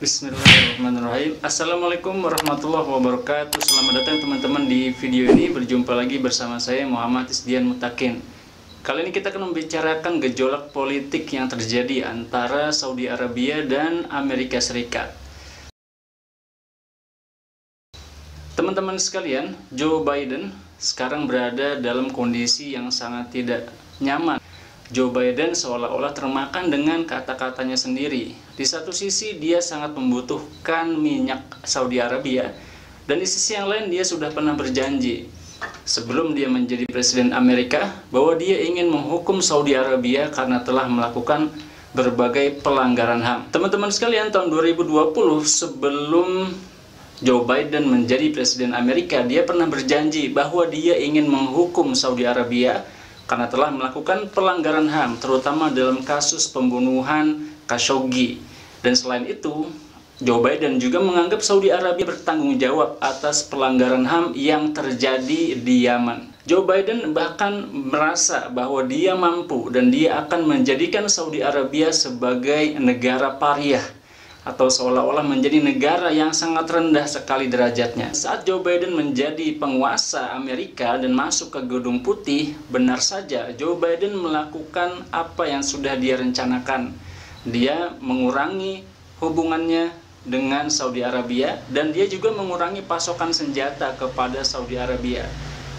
Bismillahirrahmanirrahim. Assalamualaikum warahmatullahi wabarakatuh. Selamat datang teman-teman di video ini. Berjumpa lagi bersama saya Muhammad Isdian Mutakin. Kali ini kita akan membicarakan gejolak politik yang terjadi antara Saudi Arabia dan Amerika Serikat. Teman-teman sekalian, Joe Biden sekarang berada dalam kondisi yang sangat tidak nyaman. Joe Biden seolah-olah termakan dengan kata-katanya sendiri. Di satu sisi dia sangat membutuhkan minyak Saudi Arabia, dan di sisi yang lain dia sudah pernah berjanji sebelum dia menjadi presiden Amerika bahwa dia ingin menghukum Saudi Arabia karena telah melakukan berbagai pelanggaran HAM. Teman-teman sekalian, tahun 2020 sebelum Joe Biden menjadi presiden Amerika, dia pernah berjanji bahwa dia ingin menghukum Saudi Arabia karena telah melakukan pelanggaran HAM, terutama dalam kasus pembunuhan Khashoggi. Dan selain itu, Joe Biden juga menganggap Saudi Arabia bertanggung jawab atas pelanggaran HAM yang terjadi di Yaman. Joe Biden bahkan merasa bahwa dia mampu dan dia akan menjadikan Saudi Arabia sebagai negara pariah, atau seolah-olah menjadi negara yang sangat rendah sekali derajatnya. Saat Joe Biden menjadi penguasa Amerika dan masuk ke Gedung Putih, benar saja Joe Biden melakukan apa yang sudah dia rencanakan. Dia mengurangi hubungannya dengan Saudi Arabia, dan dia juga mengurangi pasokan senjata kepada Saudi Arabia.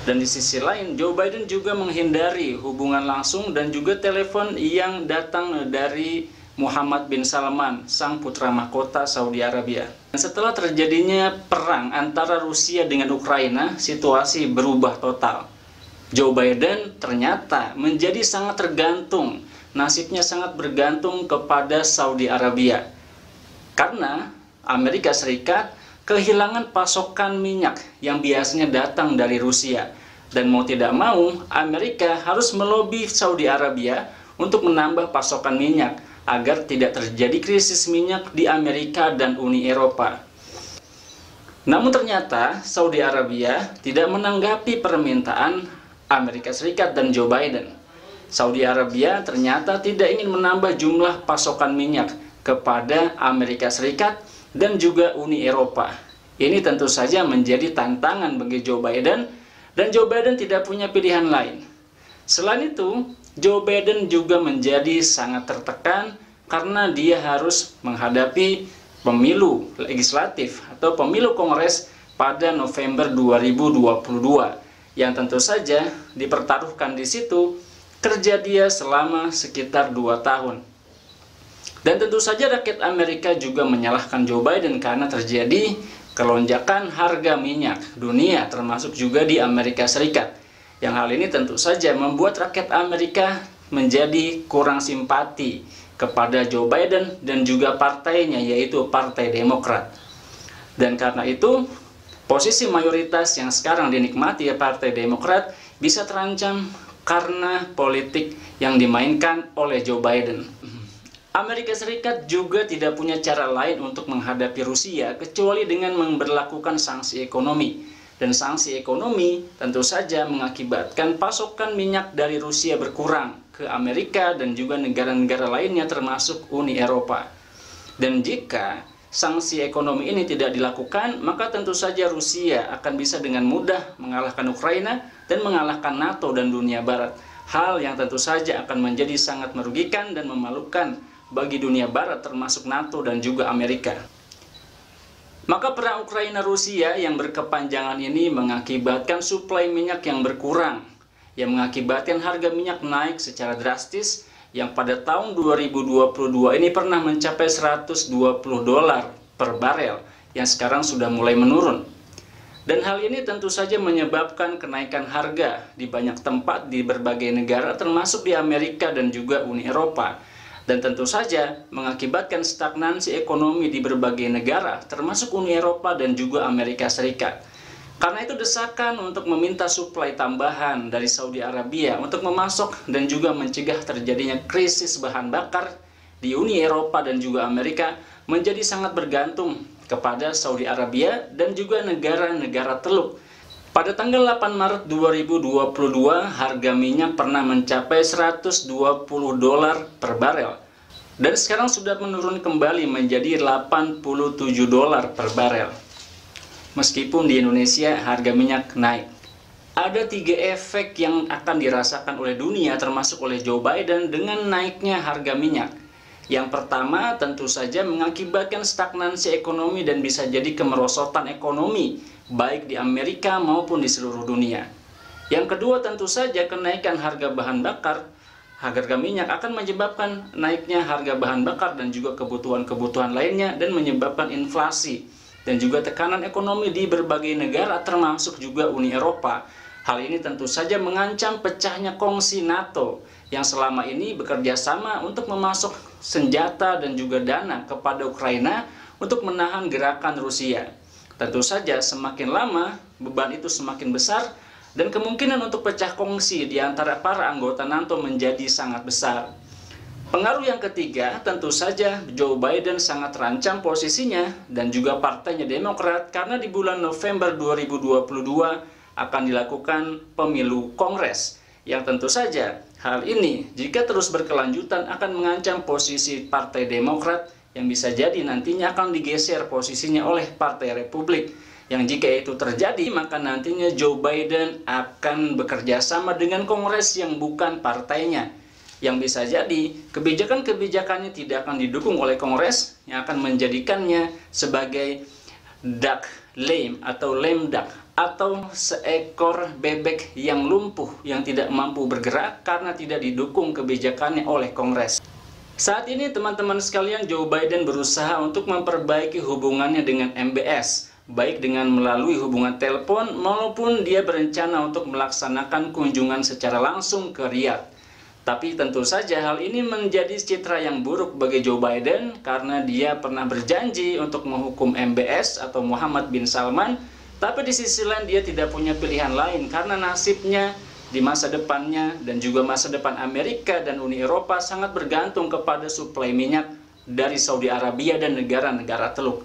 Dan di sisi lain, Joe Biden juga menghindari hubungan langsung dan juga telepon yang datang dari Muhammad bin Salman, sang putra mahkota Saudi Arabia. Dan setelah terjadinya perang antara Rusia dengan Ukraina, situasi berubah total. Joe Biden ternyata menjadi sangat tergantung, nasibnya sangat bergantung kepada Saudi Arabia. Karena Amerika Serikat kehilangan pasokan minyak yang biasanya datang dari Rusia. Dan mau tidak mau, Amerika harus melobi Saudi Arabia untuk menambah pasokan minyak agar tidak terjadi krisis minyak di Amerika dan Uni Eropa. Namun ternyata Saudi Arabia tidak menanggapi permintaan Amerika Serikat dan Joe Biden. Saudi Arabia ternyata tidak ingin menambah jumlah pasokan minyak kepada Amerika Serikat dan juga Uni Eropa. Ini tentu saja menjadi tantangan bagi Joe Biden, dan Joe Biden tidak punya pilihan lain. Selain itu, Joe Biden juga menjadi sangat tertekan karena dia harus menghadapi pemilu legislatif atau pemilu Kongres pada November 2022 yang tentu saja dipertaruhkan di situ kerja dia selama sekitar 2 tahun. Dan tentu saja rakyat Amerika juga menyalahkan Joe Biden karena terjadi kelonjakan harga minyak dunia, termasuk juga di Amerika Serikat. Yang hal ini tentu saja membuat rakyat Amerika menjadi kurang simpati kepada Joe Biden dan juga partainya, yaitu Partai Demokrat. Dan karena itu, posisi mayoritas yang sekarang dinikmati Partai Demokrat bisa terancam karena politik yang dimainkan oleh Joe Biden. Amerika Serikat juga tidak punya cara lain untuk menghadapi Rusia kecuali dengan memberlakukan sanksi ekonomi. Dan sanksi ekonomi tentu saja mengakibatkan pasokan minyak dari Rusia berkurang ke Amerika dan juga negara-negara lainnya termasuk Uni Eropa. Dan jika sanksi ekonomi ini tidak dilakukan, maka tentu saja Rusia akan bisa dengan mudah mengalahkan Ukraina dan mengalahkan NATO dan dunia Barat. Hal yang tentu saja akan menjadi sangat merugikan dan memalukan bagi dunia Barat termasuk NATO dan juga Amerika. Maka perang Ukraina-Rusia yang berkepanjangan ini mengakibatkan suplai minyak yang berkurang, yang mengakibatkan harga minyak naik secara drastis, yang pada tahun 2022 ini pernah mencapai $120 per barel, yang sekarang sudah mulai menurun. Dan hal ini tentu saja menyebabkan kenaikan harga di banyak tempat di berbagai negara, termasuk di Amerika dan juga Uni Eropa. Dan tentu saja mengakibatkan stagnansi ekonomi di berbagai negara, termasuk Uni Eropa dan juga Amerika Serikat. Karena itu desakan untuk meminta suplai tambahan dari Saudi Arabia untuk memasok dan juga mencegah terjadinya krisis bahan bakar di Uni Eropa dan juga Amerika menjadi sangat bergantung kepada Saudi Arabia dan juga negara-negara Teluk. Pada tanggal 8 Maret 2022, harga minyak pernah mencapai $120 per barel. dan sekarang sudah menurun kembali menjadi 87 dolar per barel. Meskipun di Indonesia harga minyak naik. Ada 3 efek yang akan dirasakan oleh dunia termasuk oleh Joe Biden dengan naiknya harga minyak. Yang pertama tentu saja mengakibatkan stagnansi ekonomi dan bisa jadi kemerosotan ekonomi baik di Amerika maupun di seluruh dunia. Yang kedua tentu saja kenaikan harga bahan bakar, harga minyak akan menyebabkan naiknya harga bahan bakar dan juga kebutuhan-kebutuhan lainnya dan menyebabkan inflasi dan juga tekanan ekonomi di berbagai negara termasuk juga Uni Eropa. Hal ini tentu saja mengancam pecahnya kongsi NATO yang selama ini bekerja sama untuk memasok senjata dan juga dana kepada Ukraina untuk menahan gerakan Rusia. Tentu saja semakin lama beban itu semakin besar dan kemungkinan untuk pecah kongsi di antara para anggota NATO menjadi sangat besar. Pengaruh yang ketiga, tentu saja Joe Biden sangat terancam posisinya dan juga partainya Demokrat karena di bulan November 2022 akan dilakukan pemilu Kongres yang tentu saja hal ini jika terus berkelanjutan akan mengancam posisi Partai Demokrat yang bisa jadi nantinya akan digeser posisinya oleh Partai Republik. Yang jika itu terjadi maka nantinya Joe Biden akan bekerja sama dengan Kongres yang bukan partainya. Yang bisa jadi kebijakan-kebijakannya tidak akan didukung oleh Kongres yang akan menjadikannya sebagai duck lame atau lame duck atau seekor bebek yang lumpuh yang tidak mampu bergerak karena tidak didukung kebijakannya oleh Kongres. Saat ini teman-teman sekalian, Joe Biden berusaha untuk memperbaiki hubungannya dengan MBS, baik dengan melalui hubungan telepon maupun dia berencana untuk melaksanakan kunjungan secara langsung ke Riyadh. Tapi tentu saja hal ini menjadi citra yang buruk bagi Joe Biden karena dia pernah berjanji untuk menghukum MBS atau Muhammad bin Salman, tapi di sisi lain dia tidak punya pilihan lain karena nasibnya di masa depannya dan juga masa depan Amerika dan Uni Eropa sangat bergantung kepada suplai minyak dari Saudi Arabia dan negara-negara Teluk.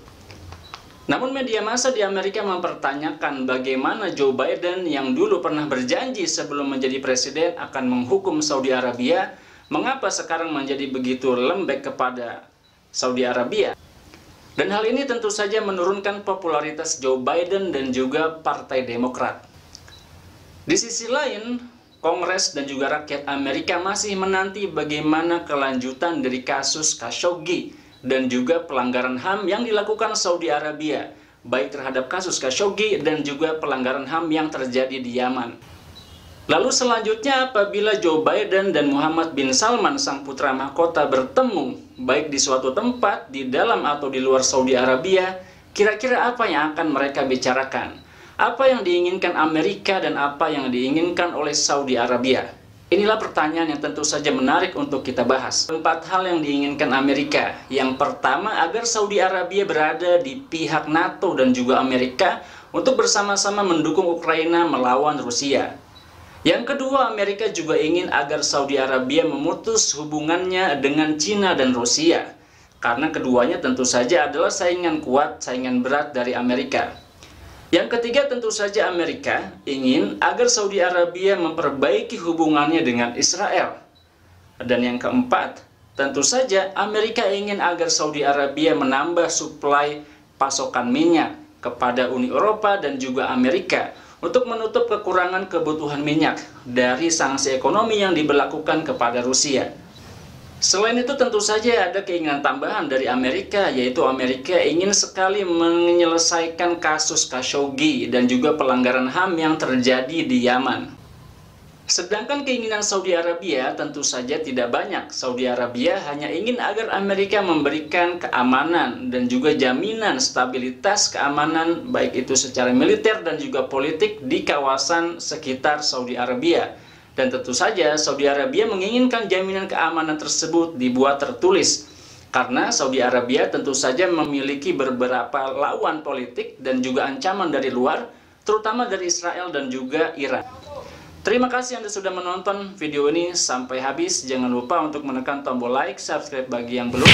Namun media massa di Amerika mempertanyakan bagaimana Joe Biden yang dulu pernah berjanji sebelum menjadi presiden akan menghukum Saudi Arabia, mengapa sekarang menjadi begitu lembek kepada Saudi Arabia. Dan hal ini tentu saja menurunkan popularitas Joe Biden dan juga Partai Demokrat. Di sisi lain, Kongres dan juga rakyat Amerika masih menanti bagaimana kelanjutan dari kasus Khashoggi dan juga pelanggaran HAM yang dilakukan Saudi Arabia, baik terhadap kasus Khashoggi dan juga pelanggaran HAM yang terjadi di Yaman. Lalu selanjutnya apabila Joe Biden dan Muhammad bin Salman sang putra mahkota bertemu, baik di suatu tempat, di dalam atau di luar Saudi Arabia, kira-kira apa yang akan mereka bicarakan? Apa yang diinginkan Amerika dan apa yang diinginkan oleh Saudi Arabia? Inilah pertanyaan yang tentu saja menarik untuk kita bahas. 4 hal yang diinginkan Amerika. Yang pertama, agar Saudi Arabia berada di pihak NATO dan juga Amerika untuk bersama-sama mendukung Ukraina melawan Rusia. Yang kedua, Amerika juga ingin agar Saudi Arabia memutus hubungannya dengan Cina dan Rusia. Karena keduanya tentu saja adalah saingan kuat, saingan berat dari Amerika. Yang ketiga tentu saja Amerika ingin agar Saudi Arabia memperbaiki hubungannya dengan Israel. Dan yang keempat, tentu saja Amerika ingin agar Saudi Arabia menambah suplai pasokan minyak kepada Uni Eropa dan juga Amerika untuk menutup kekurangan kebutuhan minyak dari sanksi ekonomi yang diberlakukan kepada Rusia. Selain itu tentu saja ada keinginan tambahan dari Amerika, yaitu Amerika ingin sekali menyelesaikan kasus Khashoggi dan juga pelanggaran HAM yang terjadi di Yaman. Sedangkan keinginan Saudi Arabia tentu saja tidak banyak. Saudi Arabia hanya ingin agar Amerika memberikan keamanan dan juga jaminan stabilitas keamanan baik itu secara militer dan juga politik di kawasan sekitar Saudi Arabia. Dan tentu saja Saudi Arabia menginginkan jaminan keamanan tersebut dibuat tertulis. Karena Saudi Arabia tentu saja memiliki beberapa lawan politik dan juga ancaman dari luar, terutama dari Israel dan juga Iran. Terima kasih Anda sudah menonton video ini sampai habis. Jangan lupa untuk menekan tombol like, subscribe bagi yang belum.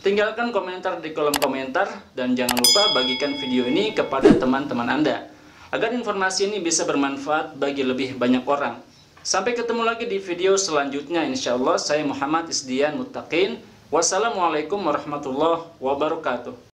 Tinggalkan komentar di kolom komentar. Dan jangan lupa bagikan video ini kepada teman-teman Anda, agar informasi ini bisa bermanfaat bagi lebih banyak orang. Sampai ketemu lagi di video selanjutnya. Insya Allah saya Muhammad Isdian Muttaqin. Wassalamualaikum warahmatullahi wabarakatuh.